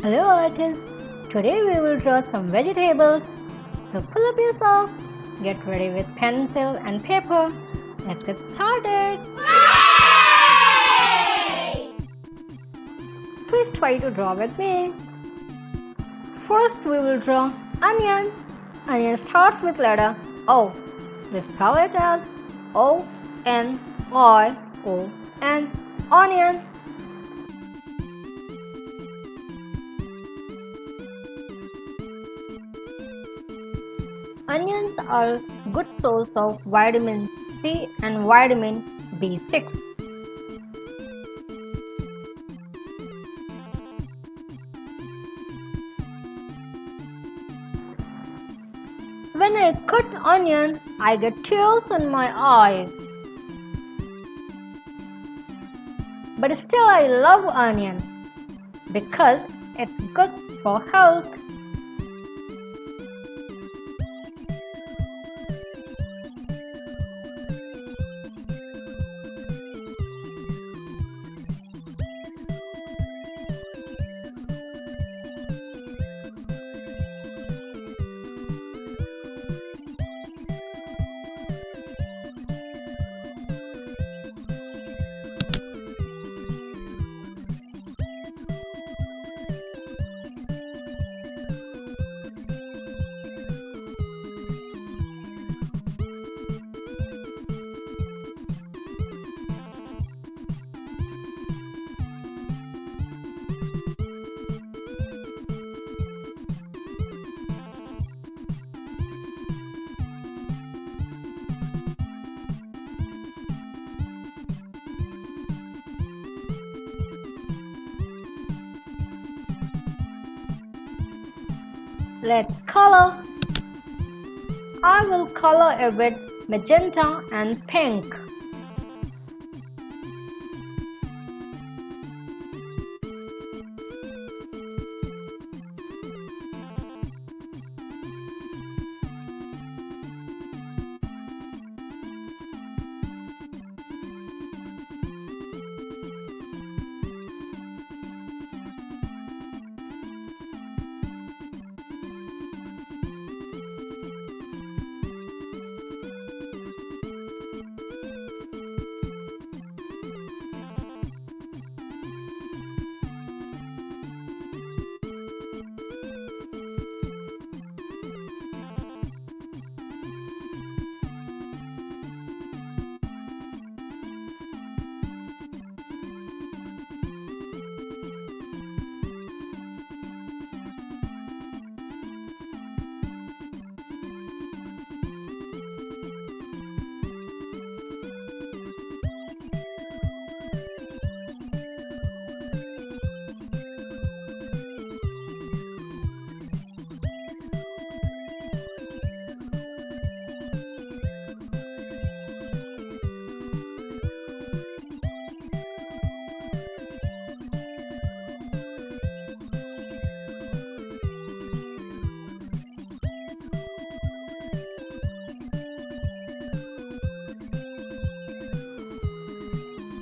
Hello artists! Today we will draw some vegetables. So pull up your socks, get ready with pencil and paper. Let's get started! Please try to draw with me. First we will draw onion. Onion starts with letter O. We spell it as O-N-I-O-N. Onion. Onions are good source of vitamin C and vitamin B6. When I cut onion, I get tears in my eyes. But still I love onion because it's good for health. Let's color. I will color it with magenta and pink.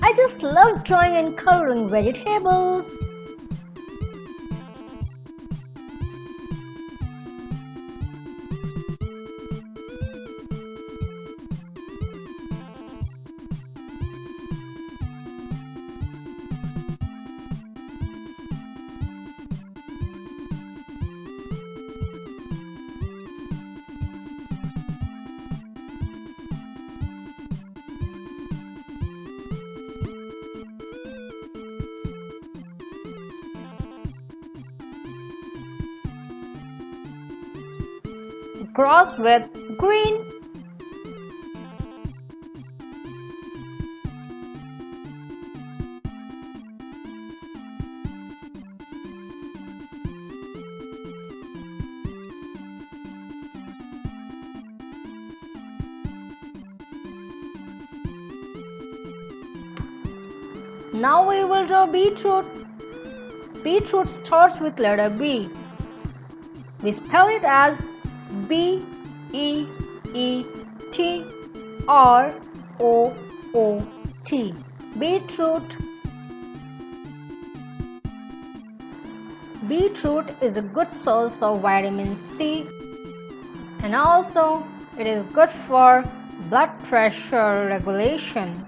I just love drawing and coloring vegetables. Cross with green. Now we will draw beetroot. Beetroot starts with letter B. We spell it as B-E-E-T-R-O-O-T. Beetroot. Beetroot is a good source of vitamin C, and also it is good for blood pressure regulation.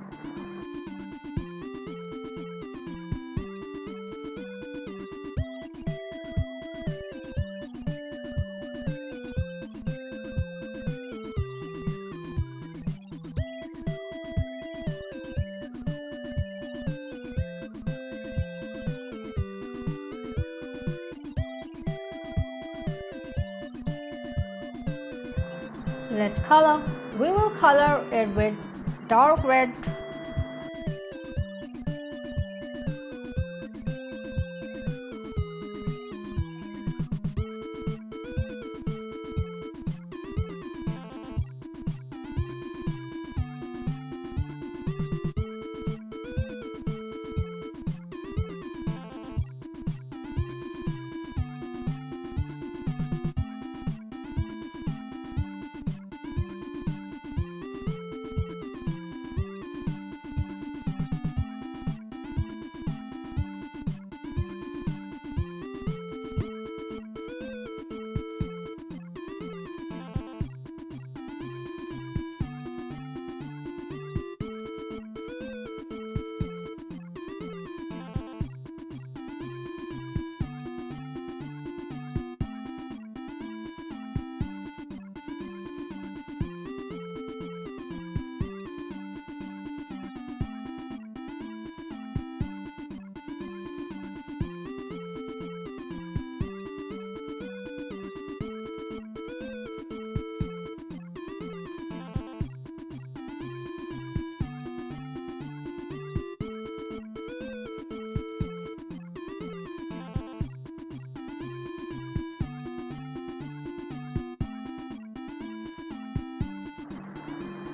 Let's color. We will color it with dark red.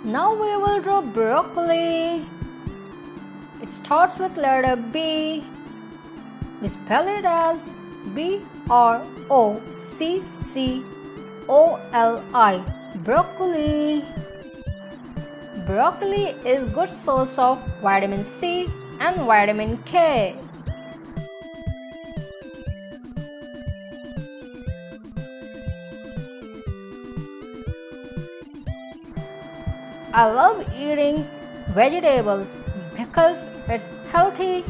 Now we will draw broccoli. It starts with letter B. We spell it as B-R-O-C-C-O-L-I. Broccoli. Broccoli is good source of vitamin C and vitamin K. I love eating vegetables because it's healthy.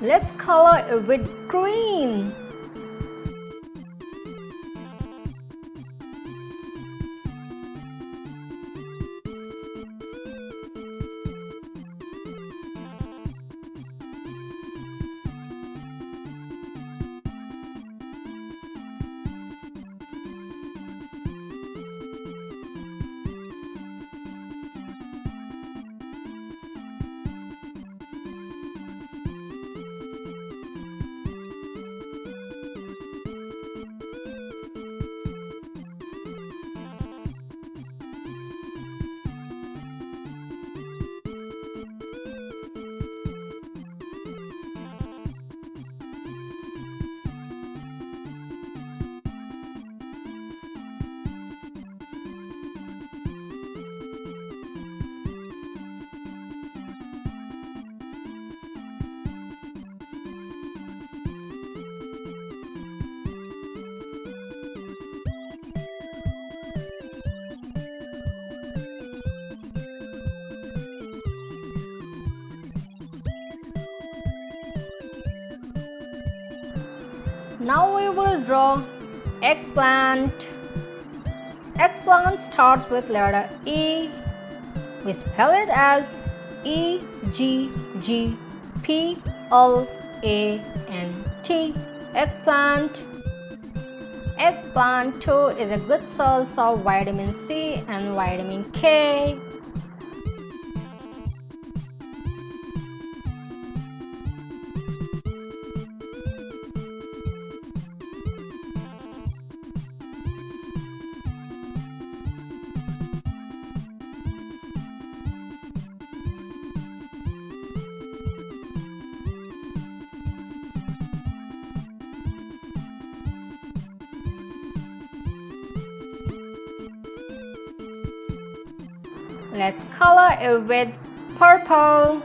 Let's color it with green. Now we will draw eggplant. Eggplant starts with letter E. We spell it as E-G-G-P-L-A-N-T. Eggplant. Eggplant too is a good source of vitamin C and vitamin K. Let's color it with purple.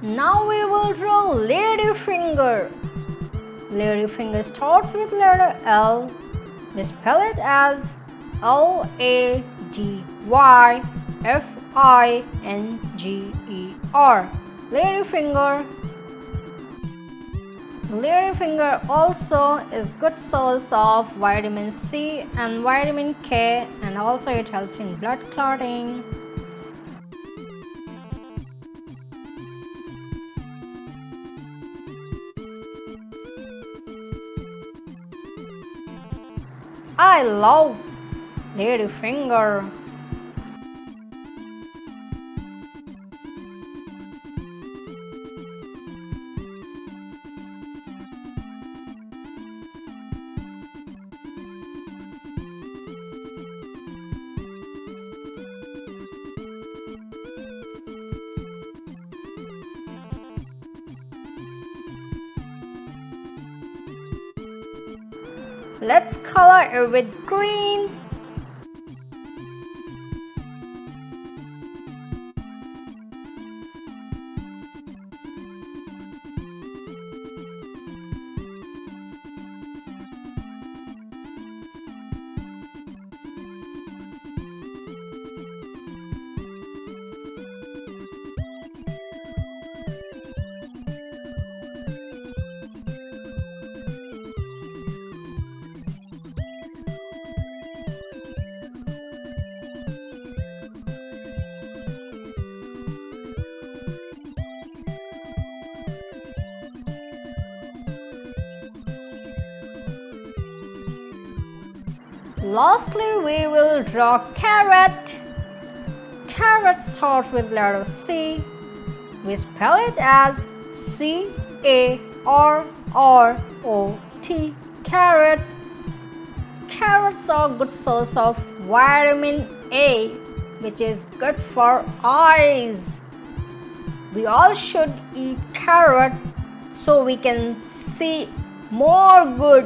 Now we will draw lady finger. Lady finger starts with letter L. We spell it as Ladyfinger. Lady finger. Lady finger also is good source of vitamin C and vitamin K, and also it helps in blood clotting. I love lady finger. Let's color it with green. Lastly, we will draw carrot. Carrot starts with letter C. We spell it as C-A-R-R-O-T. Carrot. Carrots are good source of vitamin A, which is good for eyes. We all should eat carrot so we can see more good.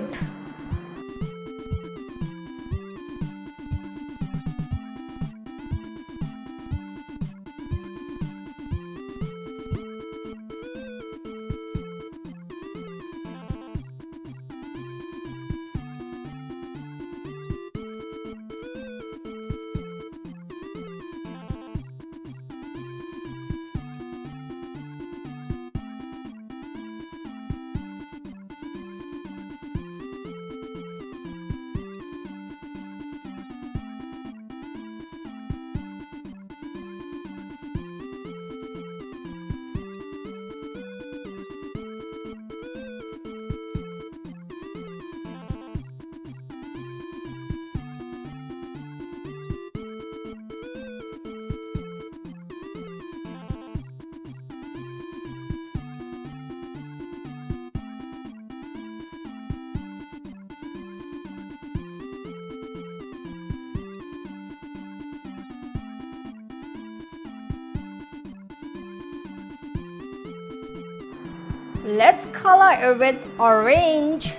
Let's color it with orange.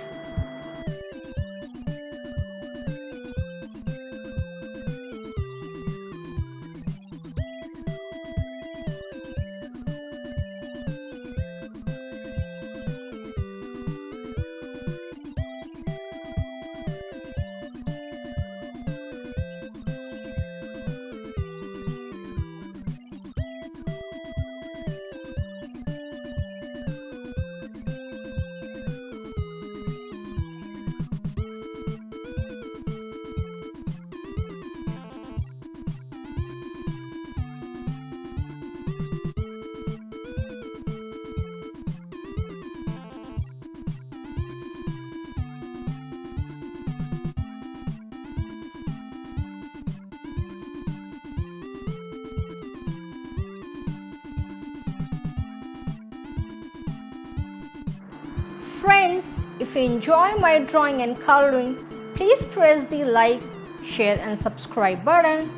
Friends, if you enjoy my drawing and coloring, please press the like, share and subscribe button.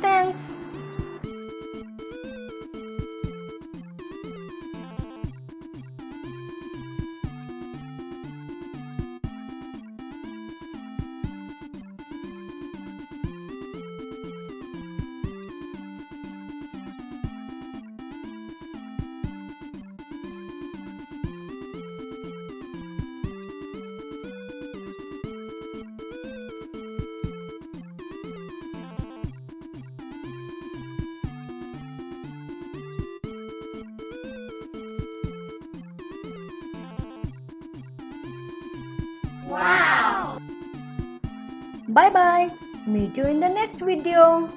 Thanks. Wow! Bye bye. Meet you in the next video.